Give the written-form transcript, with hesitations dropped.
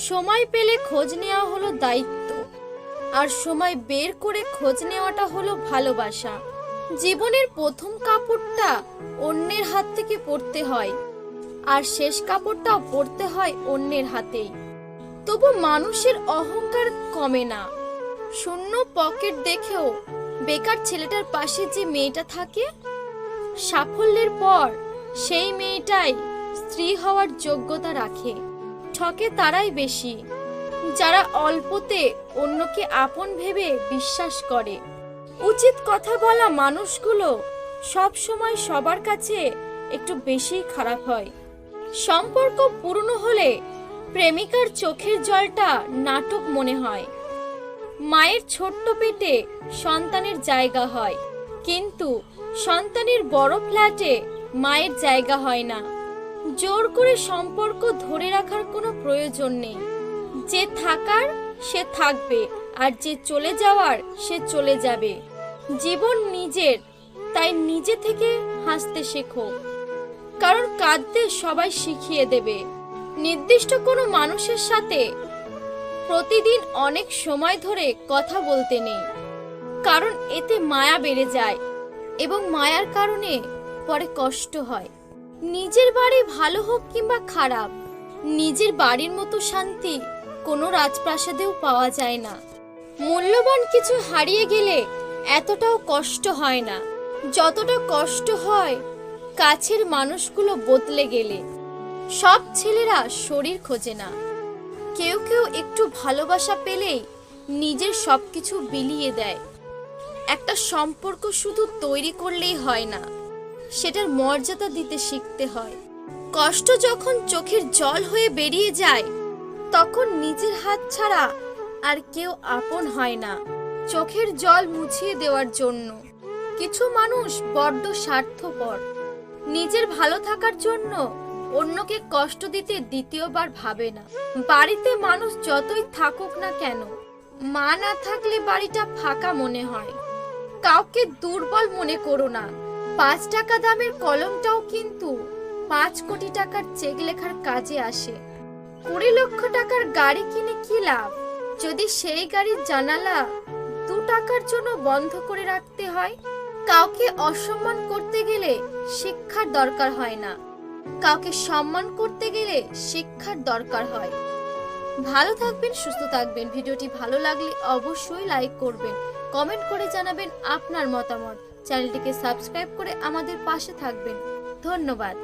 সময় পেলে খোঁজ নেওয়া হলো দায়িত্ব, আর সময় বের করে খোঁজ নেওয়াটা হলো ভালোবাসা। জীবনের প্রথম কাপড়টা অন্যের হাত থেকে পরতে হয়, আর শেষ কাপড়টাও পরতে হয় অন্যের হাতেই। তবু মানুষের অহংকার কমে না। শূন্য পকেট দেখেও বেকার ছেলেটার পাশে যে মেয়েটা থাকে, সাফল্যের পর সেই মেয়েটাই স্ত্রী হওয়ার যোগ্যতা রাখে। ঠকে তারাই বেশি যারা অল্পতে অন্যকে আপন ভেবে বিশ্বাস করে। উচিত কথা বলা মানুষগুলো সব সময় সবার কাছে একটু বেশি খারাপ হয়। সম্পর্ক পুরনো হলে প্রেমিকার চোখের জলটা নাটক মনে হয়। মায়ের ছোট্ট পেটে সন্তানের জায়গা হয়, কিন্তু সন্তানের বড় ফ্ল্যাটে মায়ের জায়গা হয় না। জোর করে সম্পর্ক ধরে রাখার কোনো প্রয়োজন নেই। যে থাকার সে থাকবে, আর যে চলে যাওয়ার সে চলে যাবে। জীবন নিজের, তাই নিজে থেকে হাসতে শেখো, কারণ কাঁদতে সবাই শিখিয়ে দেবে। নির্দিষ্ট কোনো মানুষের সাথে প্রতিদিন অনেক সময় ধরে কথা বলতে নেই, কারণ এতে মায়া বেড়ে যায় এবং মায়ার কারণে পরে কষ্ট হয়। নিজের বাড়ি ভালো হোক কিংবা খারাপ, নিজের বাড়ির মতো শান্তি কোনো রাজপ্রাসাদেও পাওয়া যায় না। মূল্যবান কিছু হারিয়ে গেলে এতটাও কষ্ট হয় না যতটা কষ্ট হয় কাছের মানুষগুলো বদলে গেলে। সব ছেলেরা শরীর খোঁজে না, কেউ কেউ একটু ভালোবাসা পেলেই নিজের সবকিছু বিলিয়ে দেয়। একটা সম্পর্ক শুধু তৈরি করলেই হয় না, সেটার মর্যাদা দিতে শিখতে হয়। কষ্ট যখন চোখের জল হয়ে বেরিয়ে যায়, তখন নিজের হাত ছাড়া আর কেউ আপন হয় না চোখের জল মুছিয়ে দেওয়ার জন্য। কিছু মানুষ বড্ড স্বার্থপর, নিজের ভালো থাকার জন্য অন্যকে কষ্ট দিতে দ্বিতীয়বার ভাবে না। বাড়িতে মানুষ যতই থাকুক না কেন, মা না থাকলে বাড়িটা ফাঁকা মনে হয়। কাউকে দুর্বল মনে করো না। 5 টাকা দামের কলমটাও কিন্তু 5 কোটি টাকার চেক লেখার কাজে আসে। 20 লক্ষ টাকার গাড়ি কিনে কি লাভ যদি সেই গাড়ির জানালা 2 টাকার জন্য বন্ধ করে রাখতে হয়? কাউকে অসম্মান করতে গেলে শিক্ষার দরকার হয় না, কাউকে সম্মান করতে গেলে শিক্ষার দরকার হয়। ভালো থাকবেন, সুস্থ থাকবেন। ভিডিওটি ভালো লাগলে অবশ্যই লাইক করবেন, কমেন্ট করে জানাবেন আপনার মতামত। চ্যানেলটিকে সাবস্ক্রাইব করে আমাদের পাশে থাকবেন। ধন্যবাদ।